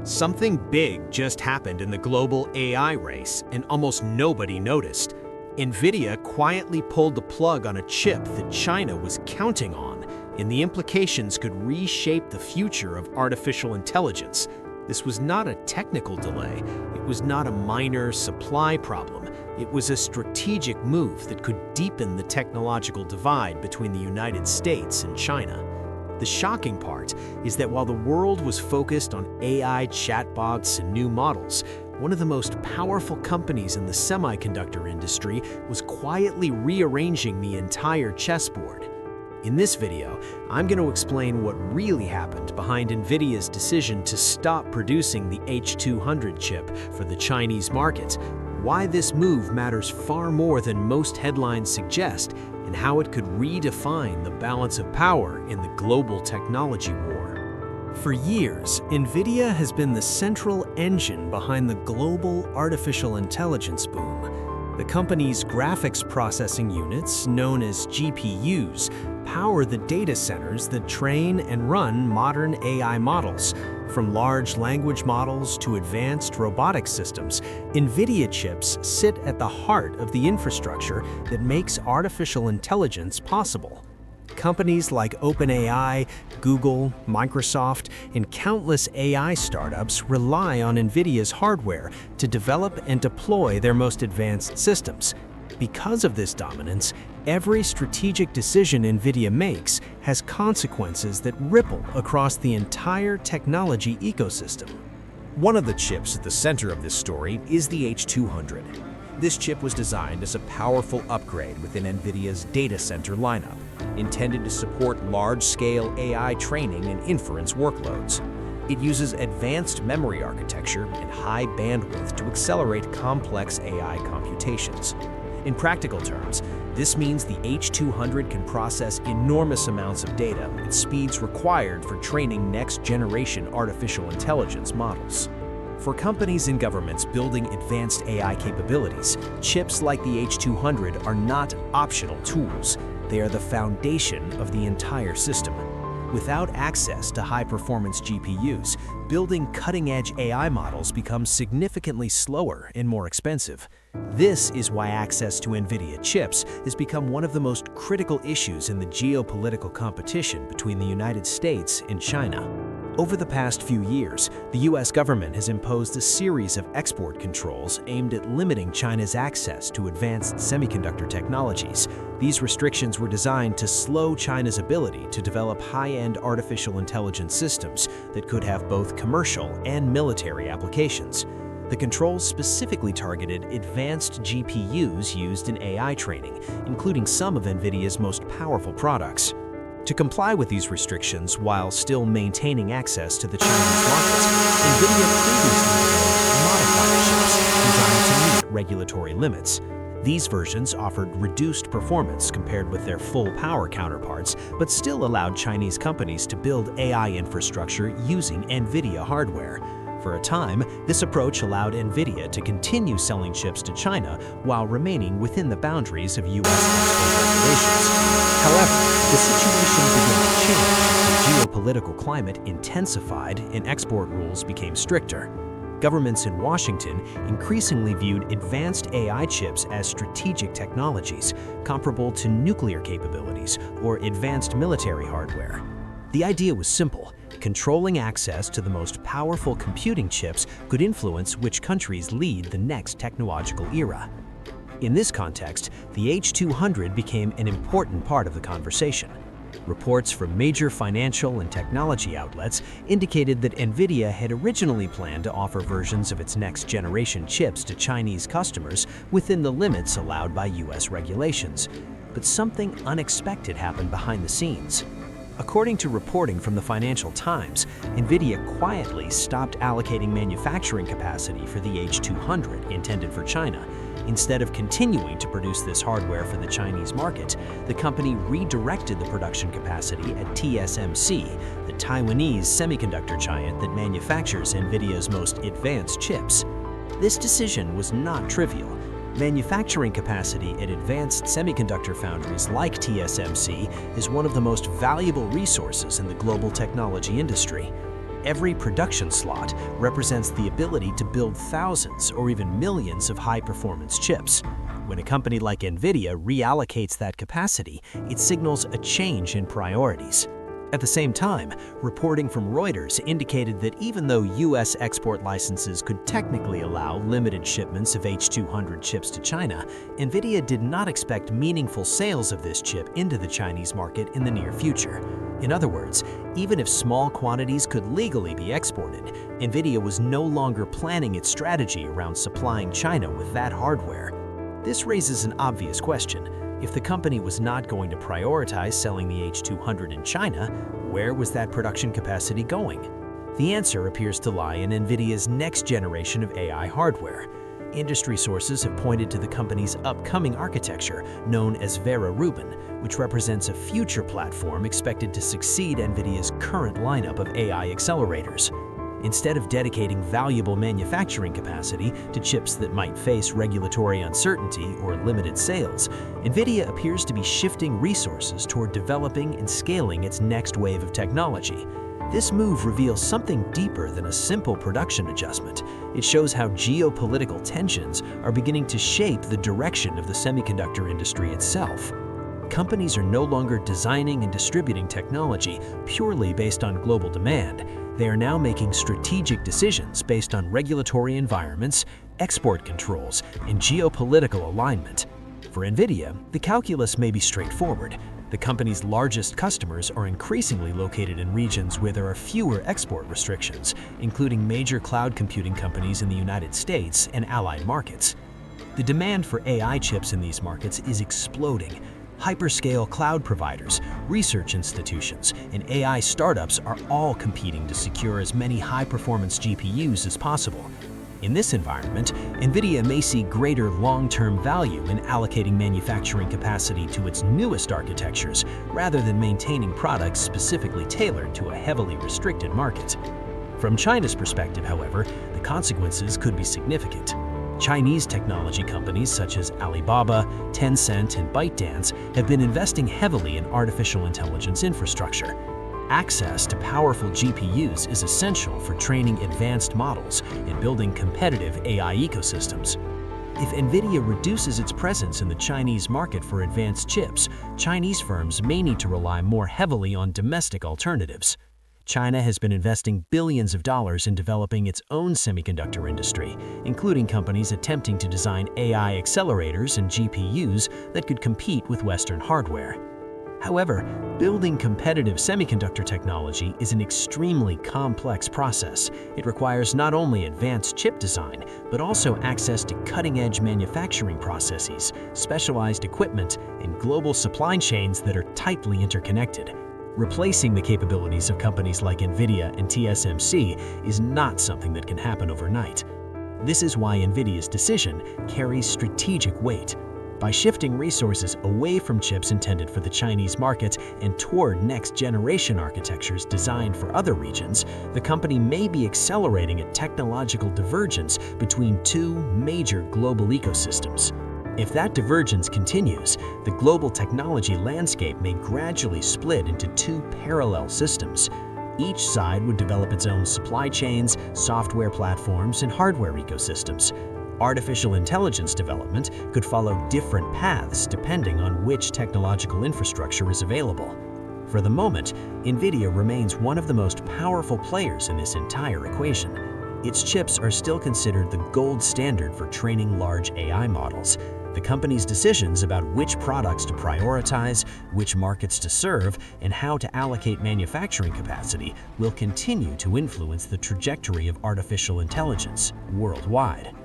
Something big just happened in the global AI race, and almost nobody noticed. Nvidia quietly pulled the plug on a chip that China was counting on, and the implications could reshape the future of artificial intelligence. This was not a technical delay. It was not a minor supply problem. It was a strategic move that could deepen the technological divide between the United States and China. The shocking part is that while the world was focused on AI chatbots and new models, one of the most powerful companies in the semiconductor industry was quietly rearranging the entire chessboard. In this video, I'm going to explain what really happened behind Nvidia's decision to stop producing the H200 chip for the Chinese market, why this move matters far more than most headlines suggest, and how it could redefine the balance of power in the global technology war. For years, Nvidia has been the central engine behind the global artificial intelligence boom. The company's graphics processing units, known as GPUs, power the data centers that train and run modern AI models. From large language models to advanced robotic systems, Nvidia chips sit at the heart of the infrastructure that makes artificial intelligence possible. Companies like OpenAI, Google, Microsoft, and countless AI startups rely on Nvidia's hardware to develop and deploy their most advanced systems. Because of this dominance, every strategic decision Nvidia makes has consequences that ripple across the entire technology ecosystem. One of the chips at the center of this story is the H200. This chip was designed as a powerful upgrade within Nvidia's data center lineup, intended to support large-scale AI training and inference workloads. It uses advanced memory architecture and high bandwidth to accelerate complex AI computations. In practical terms, this means the H200 can process enormous amounts of data at speeds required for training next-generation artificial intelligence models. For companies and governments building advanced AI capabilities, chips like the H200 are not optional tools. They are the foundation of the entire system. Without access to high-performance GPUs, building cutting-edge AI models becomes significantly slower and more expensive. This is why access to Nvidia chips has become one of the most critical issues in the geopolitical competition between the United States and China. Over the past few years, the U.S. government has imposed a series of export controls aimed at limiting China's access to advanced semiconductor technologies. These restrictions were designed to slow China's ability to develop high-end artificial intelligence systems that could have both commercial and military applications. The controls specifically targeted advanced GPUs used in AI training, including some of Nvidia's most powerful products. To comply with these restrictions while still maintaining access to the Chinese markets, Nvidia previously developed modified chips designed to meet regulatory limits. These versions offered reduced performance compared with their full-power counterparts, but still allowed Chinese companies to build AI infrastructure using Nvidia hardware. For a time, this approach allowed Nvidia to continue selling chips to China while remaining within the boundaries of U.S. export regulations. However, the situation began to change as the geopolitical climate intensified and export rules became stricter. Governments in Washington increasingly viewed advanced AI chips as strategic technologies, comparable to nuclear capabilities or advanced military hardware. The idea was simple. Controlling access to the most powerful computing chips could influence which countries lead the next technological era. In this context, the H200 became an important part of the conversation. Reports from major financial and technology outlets indicated that Nvidia had originally planned to offer versions of its next-generation chips to Chinese customers within the limits allowed by U.S. regulations. But something unexpected happened behind the scenes. According to reporting from the Financial Times, Nvidia quietly stopped allocating manufacturing capacity for the H200 intended for China. Instead of continuing to produce this hardware for the Chinese market, the company redirected the production capacity at TSMC, the Taiwanese semiconductor giant that manufactures Nvidia's most advanced chips. This decision was not trivial. Manufacturing capacity at advanced semiconductor foundries like TSMC is one of the most valuable resources in the global technology industry. every production slot represents the ability to build thousands or even millions of high-performance chips. When a company like Nvidia reallocates that capacity, it signals a change in priorities. At the same time, reporting from Reuters indicated that even though U.S. export licenses could technically allow limited shipments of H200 chips to China, Nvidia did not expect meaningful sales of this chip into the Chinese market in the near future. In other words, even if small quantities could legally be exported, Nvidia was no longer planning its strategy around supplying China with that hardware. This raises an obvious question. If the company was not going to prioritize selling the H200 in China, where was that production capacity going? The answer appears to lie in Nvidia's next generation of AI hardware. Industry sources have pointed to the company's upcoming architecture, known as Vera Rubin, which represents a future platform expected to succeed Nvidia's current lineup of AI accelerators. Instead of dedicating valuable manufacturing capacity to chips that might face regulatory uncertainty or limited sales, Nvidia appears to be shifting resources toward developing and scaling its next wave of technology. This move reveals something deeper than a simple production adjustment. It shows how geopolitical tensions are beginning to shape the direction of the semiconductor industry itself. Companies are no longer designing and distributing technology purely based on global demand. They are now making strategic decisions based on regulatory environments, export controls, and geopolitical alignment. For Nvidia, the calculus may be straightforward. The company's largest customers are increasingly located in regions where there are fewer export restrictions, including major cloud computing companies in the United States and allied markets. The demand for AI chips in these markets is exploding. Hyperscale cloud providers, research institutions, and AI startups are all competing to secure as many high-performance GPUs as possible. In this environment, Nvidia may see greater long-term value in allocating manufacturing capacity to its newest architectures rather than maintaining products specifically tailored to a heavily restricted market. From China's perspective, however, the consequences could be significant. Chinese technology companies such as Alibaba, Tencent, and ByteDance have been investing heavily in artificial intelligence infrastructure. Access to powerful GPUs is essential for training advanced models and building competitive AI ecosystems. If Nvidia reduces its presence in the Chinese market for advanced chips, Chinese firms may need to rely more heavily on domestic alternatives. China has been investing billions of dollars in developing its own semiconductor industry, including companies attempting to design AI accelerators and GPUs that could compete with Western hardware. However, building competitive semiconductor technology is an extremely complex process. It requires not only advanced chip design, but also access to cutting-edge manufacturing processes, specialized equipment, and global supply chains that are tightly interconnected. Replacing the capabilities of companies like Nvidia and TSMC is not something that can happen overnight. This is why Nvidia's decision carries strategic weight. By shifting resources away from chips intended for the Chinese market and toward next-generation architectures designed for other regions, the company may be accelerating a technological divergence between two major global ecosystems. If that divergence continues, the global technology landscape may gradually split into two parallel systems. Each side would develop its own supply chains, software platforms, and hardware ecosystems. Artificial intelligence development could follow different paths depending on which technological infrastructure is available. For the moment, Nvidia remains one of the most powerful players in this entire equation. Its chips are still considered the gold standard for training large AI models. The company's decisions about which products to prioritize, which markets to serve, and how to allocate manufacturing capacity will continue to influence the trajectory of artificial intelligence worldwide.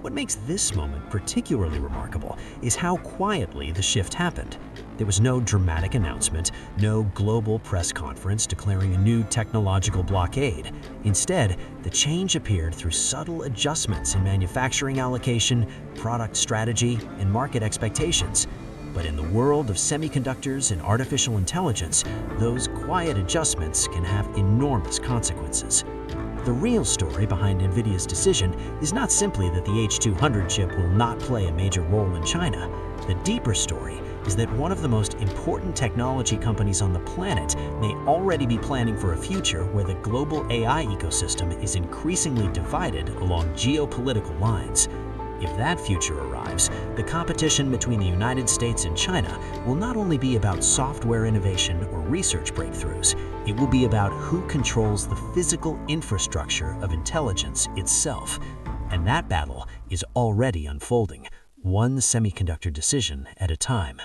What makes this moment particularly remarkable is how quietly the shift happened. There was no dramatic announcement, no global press conference declaring a new technological blockade. Instead, the change appeared through subtle adjustments in manufacturing allocation, product strategy, and market expectations. But in the world of semiconductors and artificial intelligence, those quiet adjustments can have enormous consequences. The real story behind Nvidia's decision is not simply that the H200 chip will not play a major role in China. The deeper story is that one of the most important technology companies on the planet may already be planning for a future where the global AI ecosystem is increasingly divided along geopolitical lines. If that future arrives, the competition between the United States and China will not only be about software innovation or research breakthroughs, it will be about who controls the physical infrastructure of intelligence itself. And that battle is already unfolding, one semiconductor decision at a time.